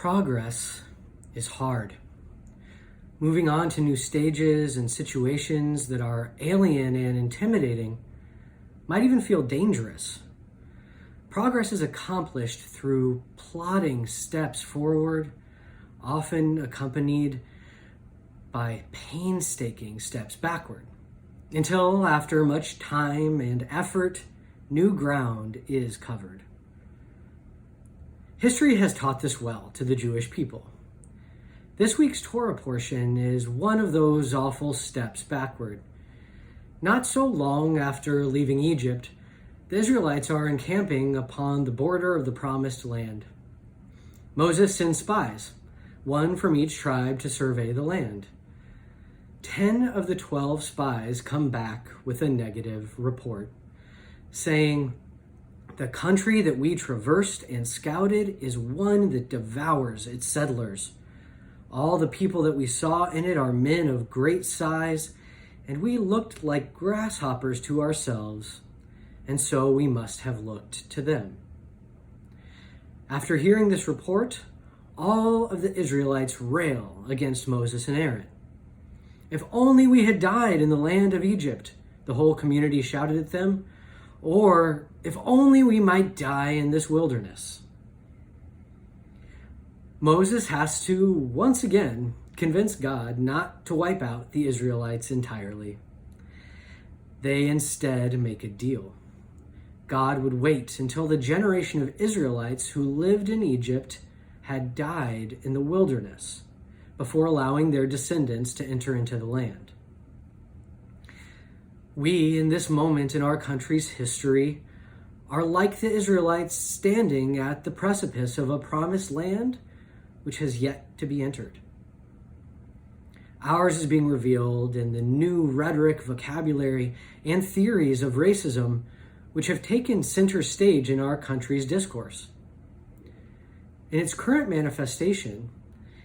Progress is hard. Moving on to new stages and situations that are alien and intimidating might even feel dangerous. Progress is accomplished through plodding steps forward, often accompanied by painstaking steps backward, until after much time and effort, new ground is covered. History has taught this well to the Jewish people. This week's Torah portion is one of those awful steps backward. Not so long after leaving Egypt, the Israelites are encamping upon the border of the Promised Land. Moses sends spies, one from each tribe, to survey the land. 10 of the 12 spies come back with a negative report, saying, "The country that we traversed and scouted is one that devours its settlers. All the people that we saw in it are men of great size, and we looked like grasshoppers to ourselves, and so we must have looked to them." After hearing this report, all of the Israelites rail against Moses and Aaron. "If only we had died in the land of Egypt," the whole community shouted at them, "or if only we might die in this wilderness." Moses has to, once again, convince God not to wipe out the Israelites entirely. They instead make a deal. God would wait until the generation of Israelites who lived in Egypt had died in the wilderness before allowing their descendants to enter into the land. We, in this moment in our country's history, are like the Israelites standing at the precipice of a promised land which has yet to be entered. Ours is being revealed in the new rhetoric, vocabulary, and theories of racism which have taken center stage in our country's discourse. In its current manifestation,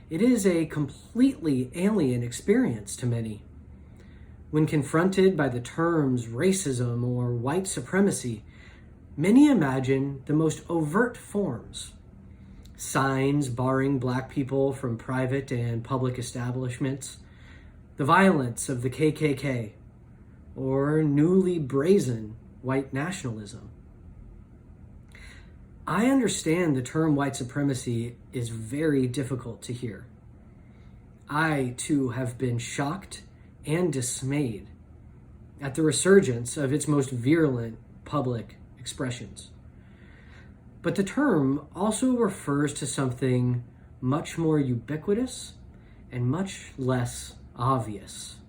it is a completely alien experience to many. When confronted by the terms racism or white supremacy, many imagine the most overt forms: signs barring Black people from private and public establishments, the violence of the KKK, or newly brazen white nationalism. I understand the term white supremacy is very difficult to hear. I, too, have been shocked and dismayed at the resurgence of its most virulent public expressions. But the term also refers to something much more ubiquitous and much less obvious.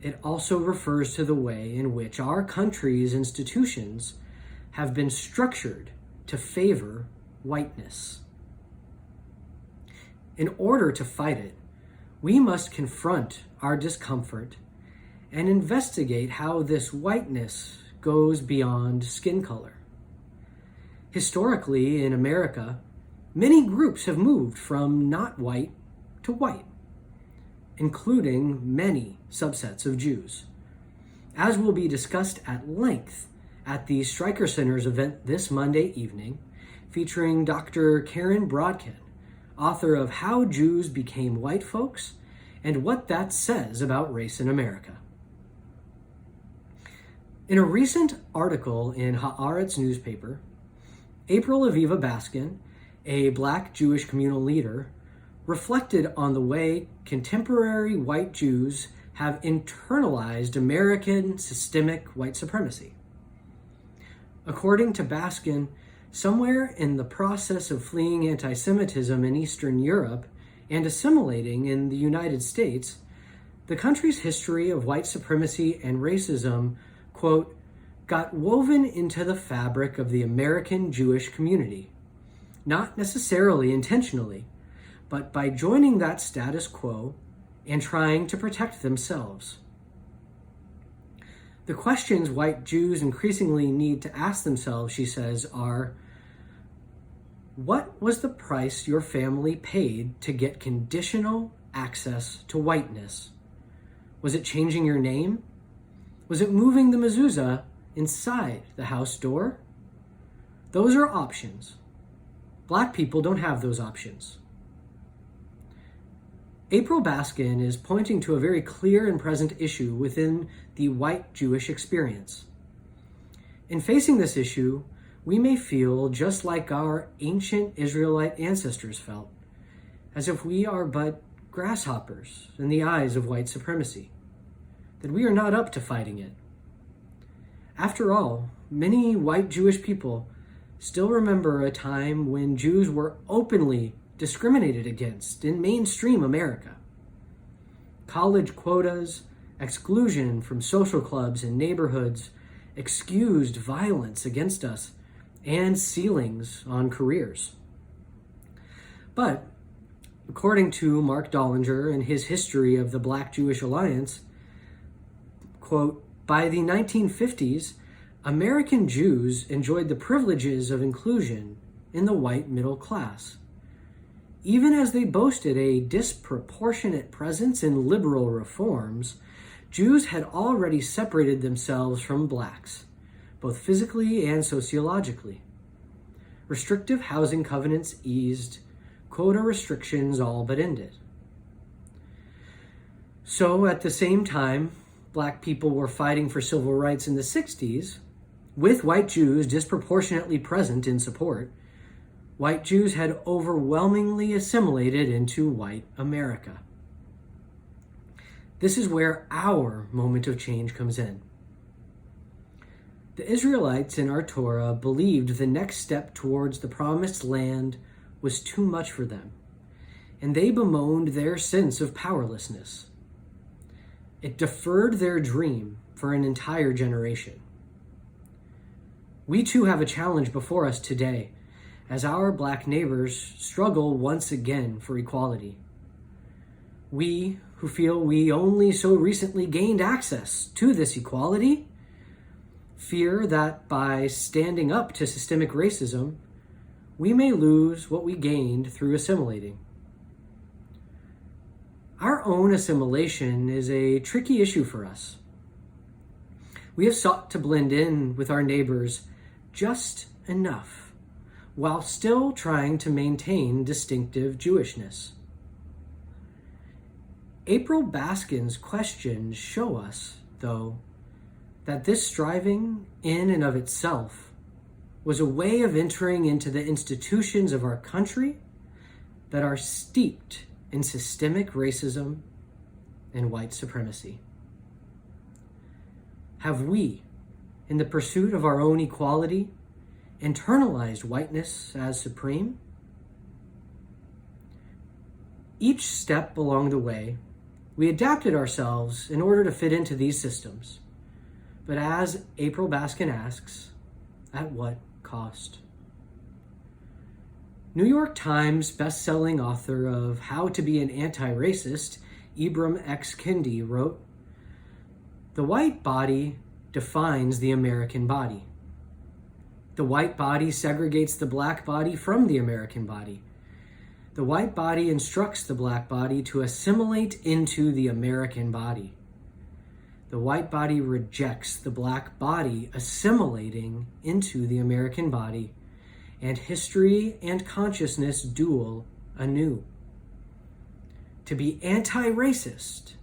It also refers to the way in which our country's institutions have been structured to favor whiteness. In order to fight it, we must confront our discomfort and investigate how this whiteness goes beyond skin color. Historically, in America, many groups have moved from not white to white, including many subsets of Jews, as will be discussed at length at the Stryker Center's event this Monday evening, featuring Dr. Karen Brodkin, author of How Jews Became White Folks and What That Says About Race in America. In a recent article in Haaretz newspaper, April Aviva Baskin, a Black Jewish communal leader, reflected on the way contemporary white Jews have internalized American systemic white supremacy. According to Baskin, somewhere in the process of fleeing anti-Semitism in Eastern Europe and assimilating in the United States, the country's history of white supremacy and racism, quote, got woven into the fabric of the American Jewish community, not necessarily intentionally, but by joining that status quo and trying to protect themselves. The questions white Jews increasingly need to ask themselves, she says, are: what was the price your family paid to get conditional access to whiteness? Was it changing your name? Was it moving the mezuzah inside the house door? Those are options. Black people don't have those options. April Baskin is pointing to a very clear and present issue within the white Jewish experience. In facing this issue, we may feel just like our ancient Israelite ancestors felt, as if we are but grasshoppers in the eyes of white supremacy, that we are not up to fighting it. After all, many white Jewish people still remember a time when Jews were openly discriminated against in mainstream America. College quotas, exclusion from social clubs and neighborhoods excused violence against us, and ceilings on careers. But, according to Mark Dollinger in his History of the Black-Jewish Alliance, quote, by the 1950s, American Jews enjoyed the privileges of inclusion in the white middle class. Even as they boasted a disproportionate presence in liberal reforms, Jews had already separated themselves from blacks, both physically and sociologically. Restrictive housing covenants eased, quota restrictions all but ended. So at the same time, Black people were fighting for civil rights in the 60s, with white Jews disproportionately present in support, white Jews had overwhelmingly assimilated into white America. This is where our moment of change comes in. The Israelites in our Torah believed the next step towards the promised land was too much for them, and they bemoaned their sense of powerlessness. It deferred their dream for an entire generation. We too have a challenge before us today, as our Black neighbors struggle once again for equality. We, who feel we only so recently gained access to this equality, fear that by standing up to systemic racism, we may lose what we gained through assimilating. Our own assimilation is a tricky issue for us. We have sought to blend in with our neighbors just enough, while still trying to maintain distinctive Jewishness. April Baskin's questions show us, though, that this striving in and of itself was a way of entering into the institutions of our country that are steeped in systemic racism and white supremacy. Have we, in the pursuit of our own equality, internalized whiteness as supreme? Each step along the way, we adapted ourselves in order to fit into these systems. But as April Baskin asks, at what cost? New York Times best-selling author of How to Be an Anti-Racist, Ibram X. Kendi, wrote, "The white body defines the American body. The white body segregates the black body from the American body. The white body instructs the black body to assimilate into the American body. The white body rejects the black body assimilating into the American body, and history and consciousness duel anew. To be anti-racist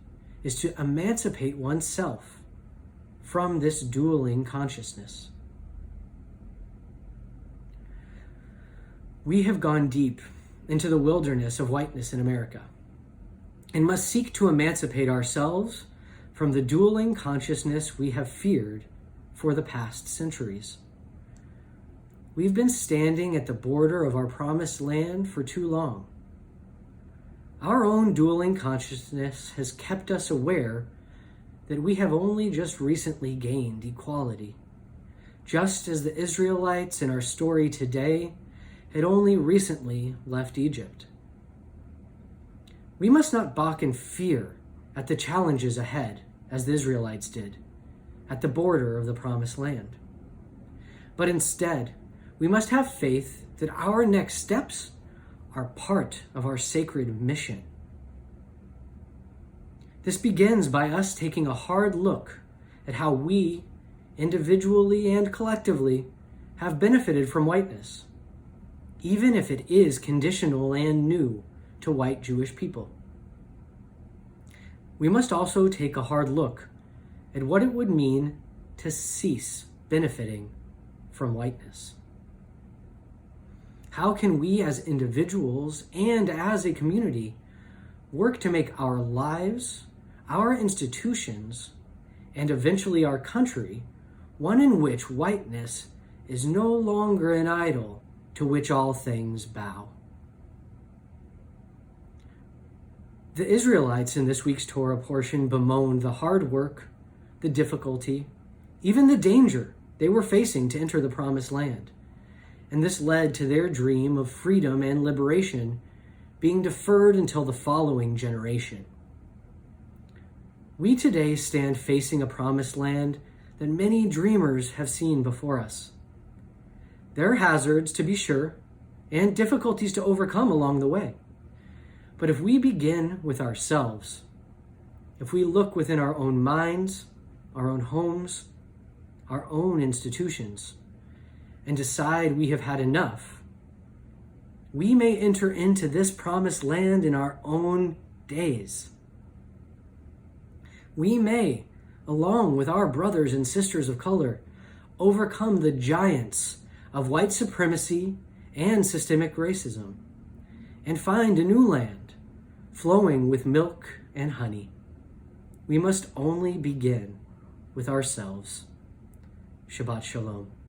is to emancipate oneself from this dueling consciousness." We have gone deep into the wilderness of whiteness in America and must seek to emancipate ourselves from the dueling consciousness we have feared for the past centuries. We've been standing at the border of our promised land for too long. Our own dueling consciousness has kept us aware that we have only just recently gained equality, just as the Israelites in our story today had only recently left Egypt. We must not balk in fear at the challenges ahead, as the Israelites did, at the border of the promised land. But instead, we must have faith that our next steps are part of our sacred mission. This begins by us taking a hard look at how we, individually and collectively, have benefited from whiteness, even if it is conditional and new to white Jewish people. We must also take a hard look at what it would mean to cease benefiting from whiteness. How can we as individuals and as a community work to make our lives, our institutions, and eventually our country one in which whiteness is no longer an idol to which all things bow? The Israelites in this week's Torah portion bemoaned the hard work, the difficulty, even the danger they were facing to enter the Promised Land. And this led to their dream of freedom and liberation being deferred until the following generation. We today stand facing a Promised Land that many dreamers have seen before us. There are hazards, to be sure, and difficulties to overcome along the way. But if we begin with ourselves, if we look within our own minds, our own homes, our own institutions, and decide we have had enough, we may enter into this Promised Land in our own days. We may, along with our brothers and sisters of color, overcome the giants of white supremacy and systemic racism, and find a new land flowing with milk and honey. We must only begin with ourselves. Shabbat Shalom.